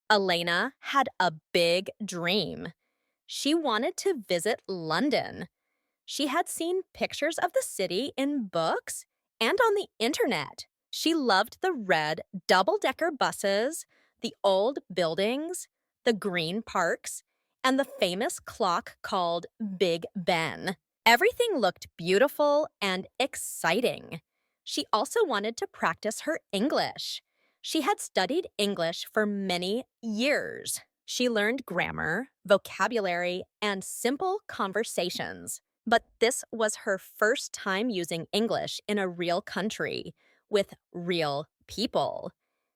Elena had a big dream. She wanted to visit London. She had seen pictures of the city in books and on the internet. She loved the red double-decker buses, the old buildings, the green parks, and the famous clock called Big Ben. Everything looked beautiful and exciting. She also wanted to practice her English. She had studied English for many years. She learned grammar, vocabulary, and simple conversations. But this was her first time using English in a real country with real people.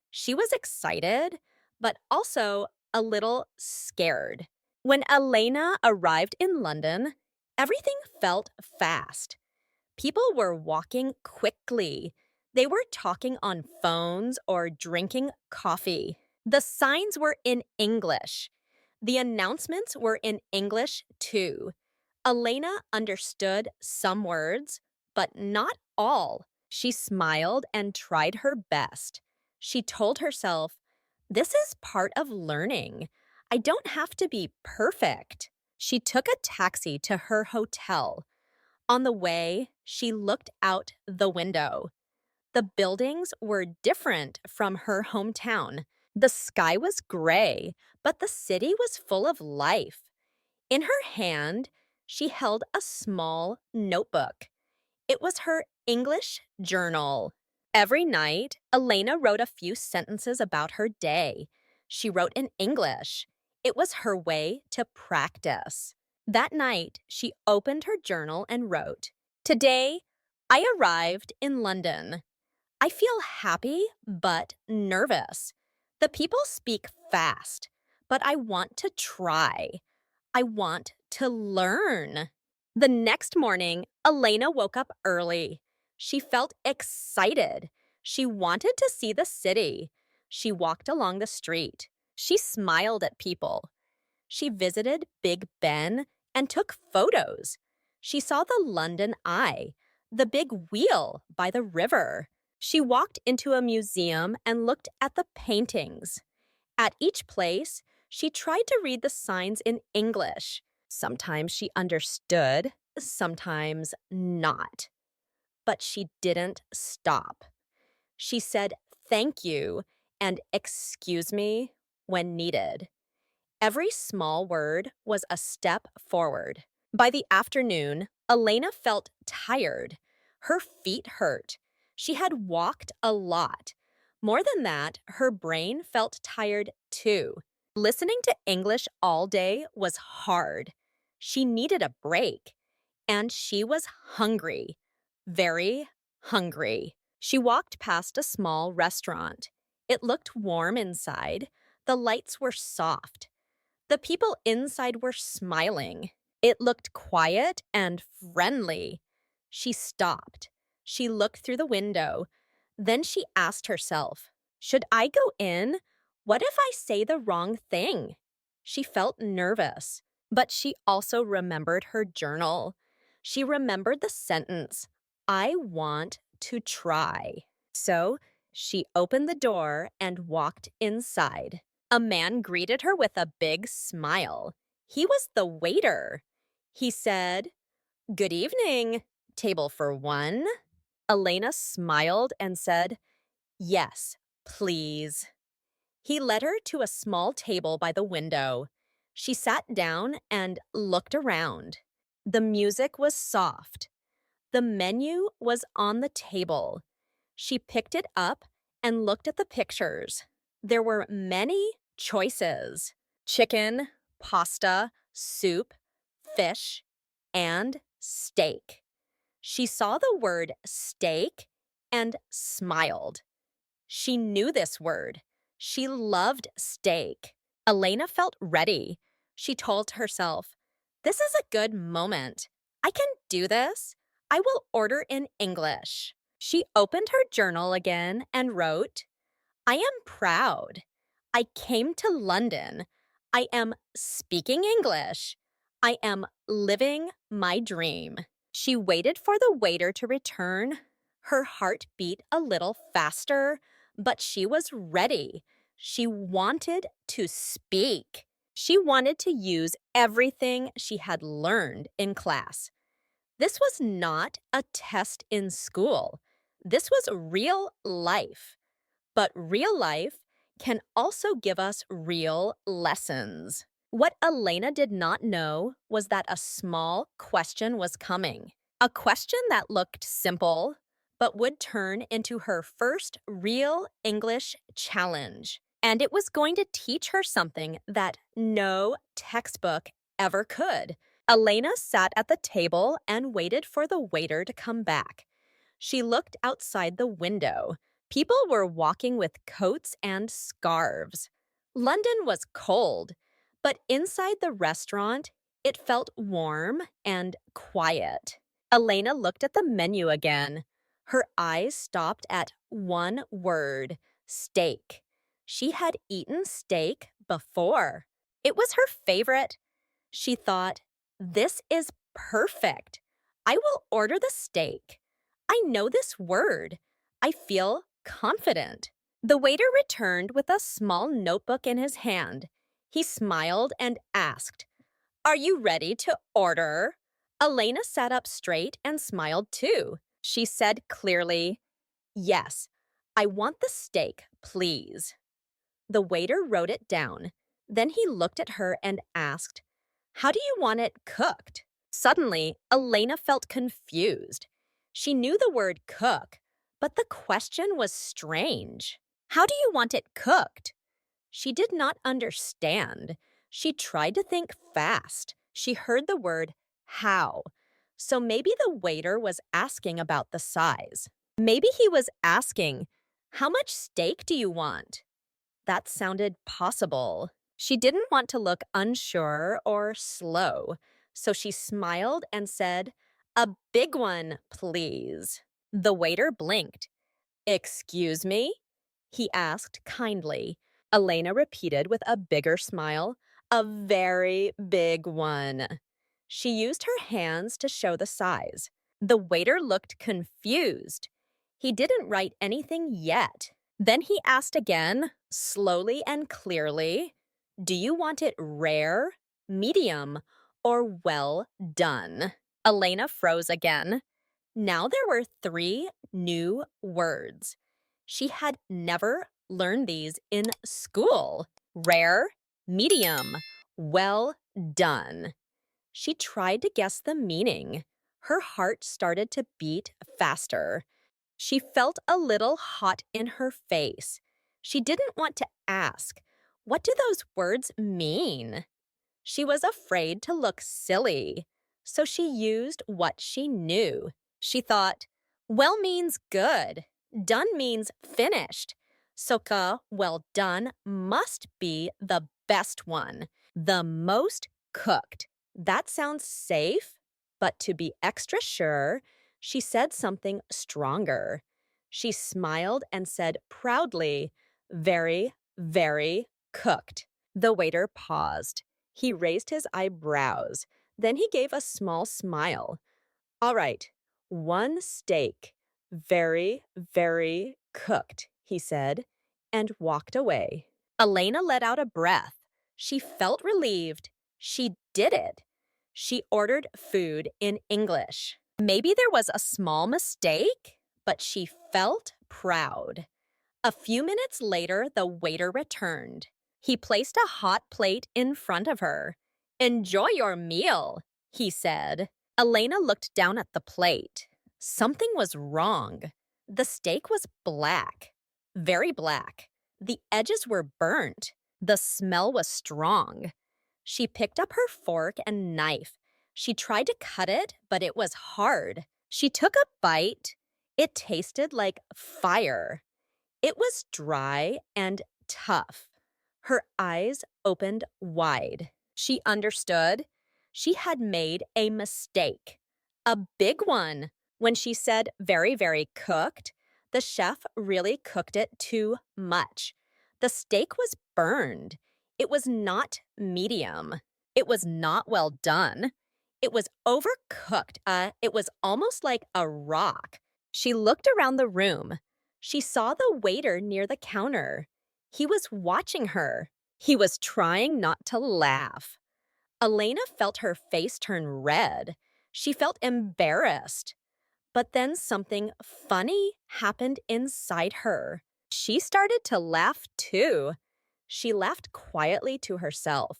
She was excited, but also a little scared. When Elena arrived in London, everything felt fast. People were walking quickly. They were talking on phones or drinking coffee. The signs were in English. The announcements were in English too. Elena understood some words, but not all. She smiled and tried her best. She told herself, "This is part of learning. I don't have to be perfect." She took a taxi to her hotel. On the way, she looked out the window. The buildings were different from her hometown. The sky was gray, but the city was full of life. In her hand, she held a small notebook. It was her English journal. Every night, Elena wrote a few sentences about her day. She wrote in English. It was her way to practice. That night, she opened her journal and wrote, "Today, I arrived in London. I feel happy but nervous. The people speak fast, but I want to try. I want to learn." The next morning, Elena woke up early. She felt excited. She wanted to see the city. She walked along the street. She smiled at people. She visited Big Ben and took photos. She saw the London Eye, the big wheel by the river. She walked into a museum and looked at the paintings. At each place, she tried to read the signs in English. Sometimes she understood, sometimes not. But she didn't stop. She said thank you and excuse me when needed. Every small word was a step forward. By the afternoon, Elena felt tired. Her feet hurt. She had walked a lot. More than that, her brain felt tired too. Listening to English all day was hard. She needed a break. And she was hungry. Very hungry. She walked past a small restaurant. It looked warm inside. The lights were soft. The people inside were smiling. It looked quiet and friendly. She stopped. She looked through the window. Then she asked herself, "Should I go in? What if I say the wrong thing?" She felt nervous, but she also remembered her journal. She remembered the sentence, "I want to try." So she opened the door and walked inside. A man greeted her with a big smile. He was the waiter. He said, "Good evening. Table for one?" Elena smiled and said, "Yes, please." He led her to a small table by the window. She sat down and looked around. The music was soft. The menu was on the table. She picked it up and looked at the pictures. There were many choices: chicken, pasta, soup, fish, and steak. She saw the word steak and smiled. She knew this word. She loved steak. Elena felt ready. She told herself, "This is a good moment. I can do this. I will order in English." She opened her journal again and wrote, "I am proud. I came to London. I am speaking English. I am living my dream." She waited for the waiter to return. Her heart beat a little faster, but she was ready. She wanted to speak. She wanted to use everything she had learned in class. This was not a test in school. This was real life. But real life can also give us real lessons. What Elena did not know was that a small question was coming. A question that looked simple, but would turn into her first real English challenge. And it was going to teach her something that no textbook ever could. Elena sat at the table and waited for the waiter to come back. She looked outside the window. People were walking with coats and scarves. London was cold, but inside the restaurant, it felt warm and quiet. Elena looked at the menu again. Her eyes stopped at one word: steak. She had eaten steak before. It was her favorite. She thought, this is perfect. I will order the steak. I know this word. I feel confident. The waiter returned with a small notebook in his hand. He smiled and asked, "Are you ready to order?" Elena sat up straight and smiled too. She said clearly, "Yes, I want the steak, please." The waiter wrote it down. Then he looked at her and asked, "How do you want it cooked?" Suddenly, Elena felt confused. She knew the word cook, but the question was strange. How do you want it cooked? She did not understand. She tried to think fast. She heard the word how. So maybe the waiter was asking about the size. Maybe he was asking, "How much steak do you want?" That sounded possible. She didn't want to look unsure or slow, so she smiled and said, "A big one, please." The waiter blinked. "Excuse me?" he asked kindly. Elena repeated with a bigger smile, "A very big one." She used her hands to show the size. The waiter looked confused. He didn't write anything yet. Then he asked again, slowly and clearly, "Do you want it rare, medium, or well done?" Elena froze again. Now there were 3 new words. She had never learned these in school. Rare, medium, well done. She tried to guess the meaning. Her heart started to beat faster. She felt a little hot in her face. She didn't want to ask, "What do those words mean?" She was afraid to look silly, so she used what she knew. She thought, well means good, done means finished. Soka, well done, must be the best one, the most cooked. That sounds safe, but to be extra sure, she said something stronger. She smiled and said proudly, "Very, very cooked." The waiter paused. He raised his eyebrows. Then he gave a small smile. "All right, 1 steak. Very, very cooked," he said, and walked away. Elena let out a breath. She felt relieved. She did it. She ordered food in English. Maybe there was a small mistake, but she felt proud. A few minutes later, the waiter returned. He placed a hot plate in front of her. "Enjoy your meal," he said. Elena looked down at the plate. Something was wrong. The steak was black, very black. The edges were burnt. The smell was strong. She picked up her fork and knife. She tried to cut it, but it was hard. She took a bite. It tasted like fire. It was dry and tough. Her eyes opened wide. She understood. She had made a mistake. A big one. When she said very, very cooked, the chef really cooked it too much. The steak was burned. It was not medium. It was not well done. It was overcooked. It was almost like a rock. She looked around the room. She saw the waiter near the counter. He was watching her. He was trying not to laugh. Elena felt her face turn red. She felt embarrassed. But then something funny happened inside her. She started to laugh too. She laughed quietly to herself.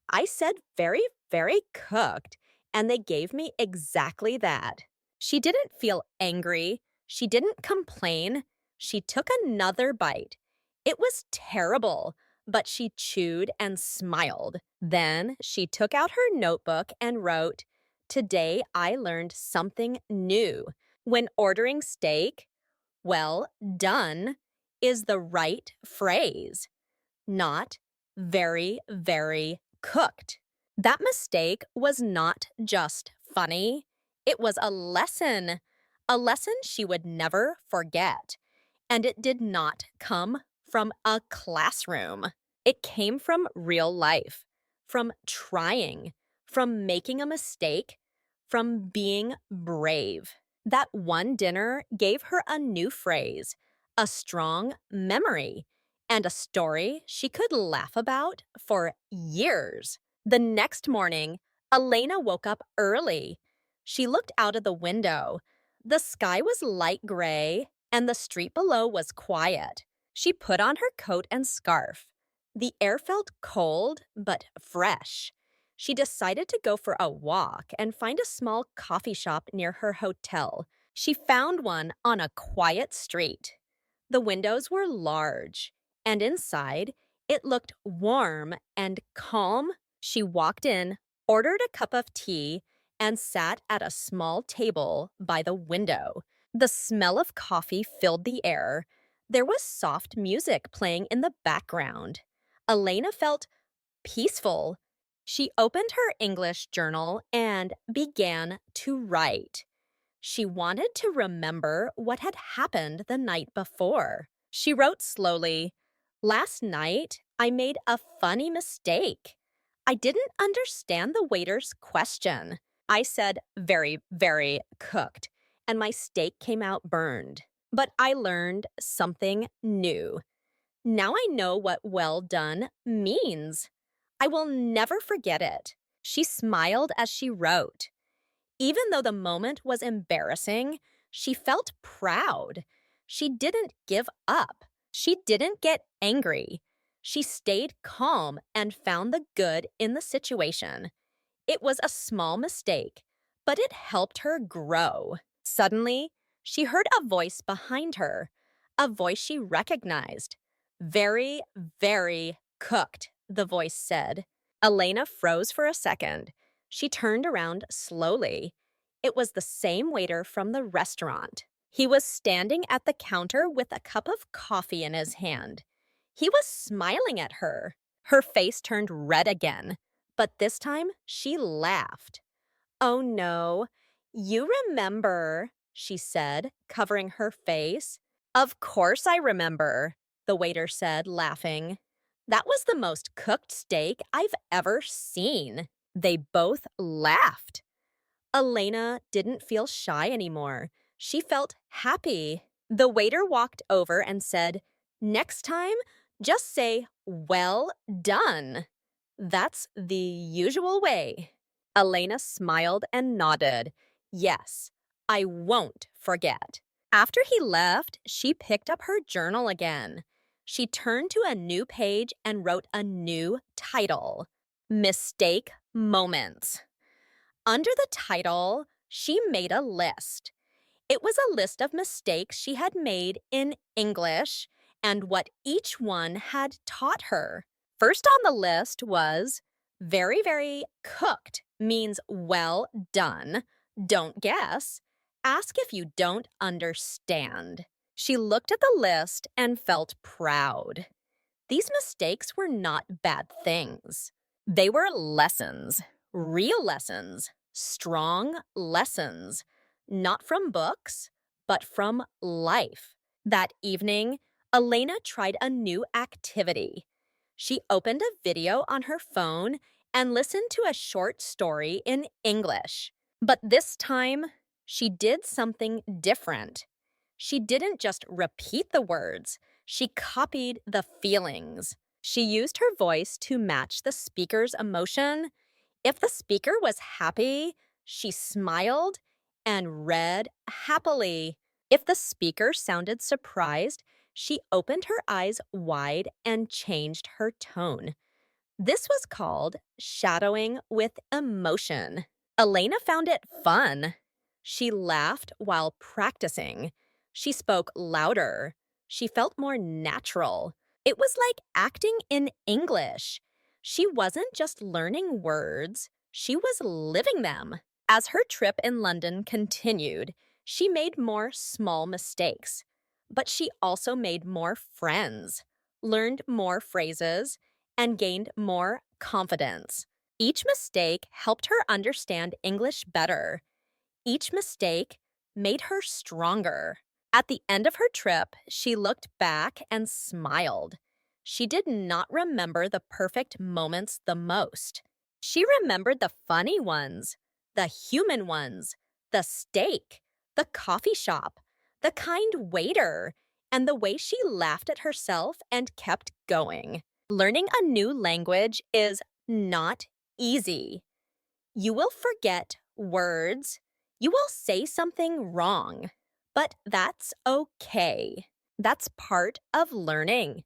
I said very, very cooked, and they gave me exactly that. She didn't feel angry. She didn't complain. She took another bite. It was terrible, but she chewed and smiled. Then she took out her notebook and wrote, "Today I learned something new. When ordering steak, well done is the right phrase, not very, very cooked." That mistake was not just funny, it was a lesson she would never forget. And it did not come from a classroom. It came from real life, from trying, from making a mistake, from being brave. That one dinner gave her a new phrase, a strong memory, and a story she could laugh about for years. The next morning, Elena woke up early. She looked out of the window. The sky was light gray, and the street below was quiet. She put on her coat and scarf. The air felt cold but fresh. She decided to go for a walk and find a small coffee shop near her hotel. She found one on a quiet street. The windows were large, and inside, it looked warm and calm. She walked in, ordered a cup of tea, and sat at a small table by the window. The smell of coffee filled the air. There was soft music playing in the background. Elena felt peaceful. She opened her English journal and began to write. She wanted to remember what had happened the night before. She wrote slowly, "Last night, I made a funny mistake. I didn't understand the waiter's question. I said very, very cooked, and my steak came out burned. But I learned something new. Now I know what well done means. I will never forget it." She smiled as she wrote. Even though the moment was embarrassing, she felt proud. She didn't give up. She didn't get angry. She stayed calm and found the good in the situation. It was a small mistake, but it helped her grow. Suddenly, she heard a voice behind her, a voice she recognized. "Very, very cooked," the voice said. Elena froze for a second. She turned around slowly. It was the same waiter from the restaurant. He was standing at the counter with a cup of coffee in his hand. He was smiling at her. Her face turned red again, but this time she laughed. "Oh no, you remember," she said, covering her face. "Of course I remember," the waiter said, laughing. "That was the most cooked steak I've ever seen." They both laughed. Elena didn't feel shy anymore. She felt happy. The waiter walked over and said, "Next time, just say, 'Well done.' That's the usual way." Elena smiled and nodded. "Yes, I won't forget." After he left, she picked up her journal again. She turned to a new page and wrote a new title, "Mistake Moments." Under the title, she made a list. It was a list of mistakes she had made in English and what each one had taught her. First on the list was very, very cooked means well done. Don't guess. Ask if you don't understand. She looked at the list and felt proud. These mistakes were not bad things. They were lessons, real lessons, strong lessons, not from books, but from life. That evening, Elena tried a new activity. She opened a video on her phone and listened to a short story in English. But this time, she did something different. She didn't just repeat the words. She copied the feelings. She used her voice to match the speaker's emotion. If the speaker was happy, she smiled and read happily. If the speaker sounded surprised, she opened her eyes wide and changed her tone. This was called shadowing with emotion. Elena found it fun. She laughed while practicing. She spoke louder. She felt more natural. It was like acting in English. She wasn't just learning words, she was living them. As her trip in London continued, she made more small mistakes. But she also made more friends, learned more phrases, and gained more confidence. Each mistake helped her understand English better. Each mistake made her stronger. At the end of her trip, she looked back and smiled. She did not remember the perfect moments the most. She remembered the funny ones, the human ones, the steak, the coffee shop, the kind waiter, and the way she laughed at herself and kept going. Learning a new language is not easy. You will forget words. You will say something wrong. But that's okay. That's part of learning.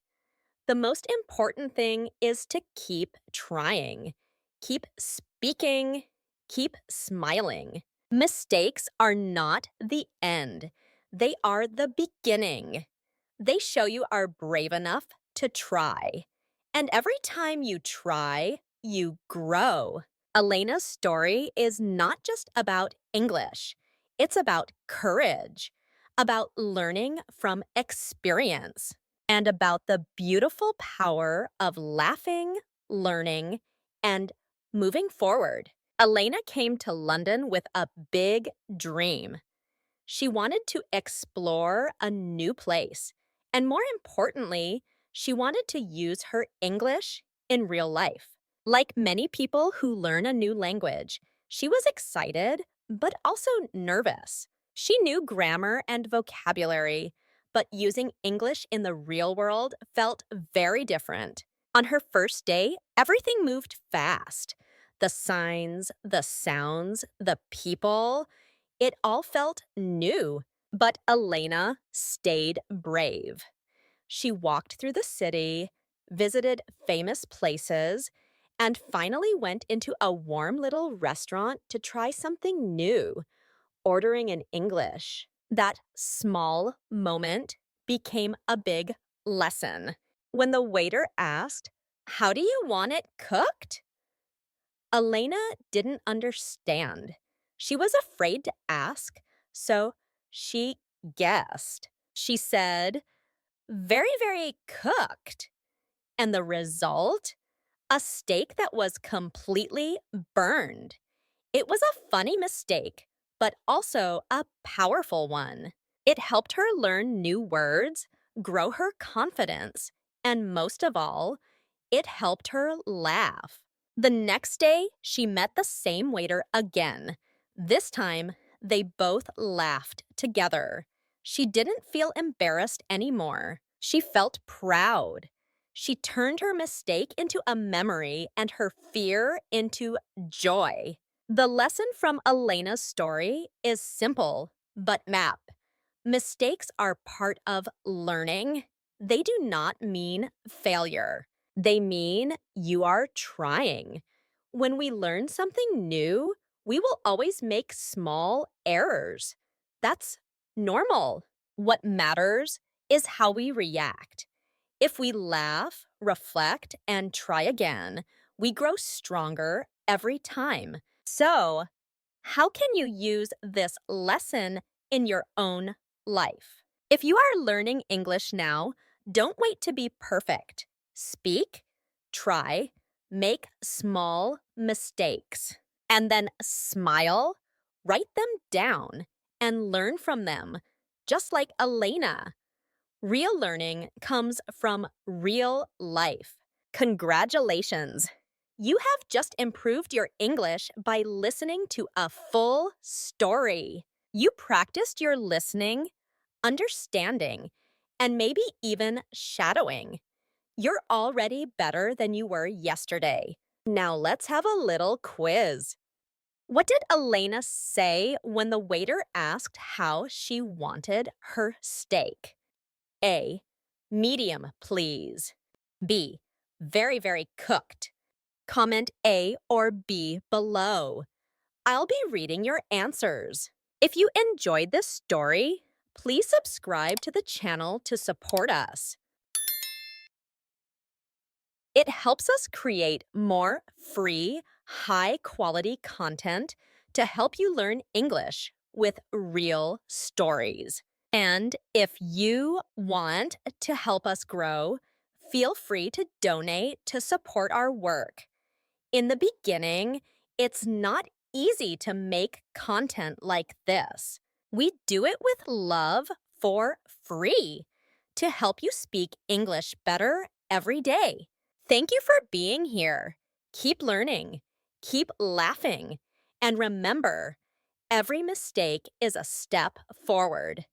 The most important thing is to keep trying, keep speaking, keep smiling. Mistakes are not the end, they are the beginning. They show you are brave enough to try. And every time you try, you grow. Elena's story is not just about English, it's about courage, about learning from experience, and about the beautiful power of laughing, learning, and moving forward. Elena came to London with a big dream. She wanted to explore a new place. And more importantly, she wanted to use her English in real life. Like many people who learn a new language, she was excited, but also nervous. She knew grammar and vocabulary, but using English in the real world felt very different. On her first day, everything moved fast. The signs, the sounds, the people, it all felt new. But Elena stayed brave. She walked through the city, visited famous places, and finally went into a warm little restaurant to try something new, ordering in English. That small moment became a big lesson. When the waiter asked, "How do you want it cooked?" Elena didn't understand. She was afraid to ask, so she guessed. She said, "Very, very cooked." And the result? A steak that was completely burned. It was a funny mistake, but also a powerful one. It helped her learn new words, grow her confidence, and most of all, it helped her laugh. The next day, she met the same waiter again. This time, they both laughed together. She didn't feel embarrassed anymore. She felt proud. She turned her mistake into a memory and her fear into joy. The lesson from Elena's story is simple but map. Mistakes are part of learning. They do not mean failure. They mean you are trying. When we learn something new, we will always make small errors. That's normal. What matters is how we react. If we laugh, reflect, and try again, we grow stronger every time. So, how can you use this lesson in your own life? If you are learning English now, don't wait to be perfect. Speak, try, make small mistakes, and then smile, write them down, and learn from them, just like Elena. Real learning comes from real life. Congratulations! You have just improved your English by listening to a full story. You practiced your listening, understanding, and maybe even shadowing. You're already better than you were yesterday. Now let's have a little quiz. What did Elena say when the waiter asked how she wanted her steak? A. Medium, please. B. Very, very cooked. Comment A or B below. I'll be reading your answers. If you enjoyed this story, please subscribe to the channel to support us. It helps us create more free, high-quality content to help you learn English with real stories. And if you want to help us grow, feel free to donate to support our work. In the beginning, it's not easy to make content like this. We do it with love for free to help you speak English better every day. Thank you for being here. Keep learning, keep laughing, and remember, every mistake is a step forward.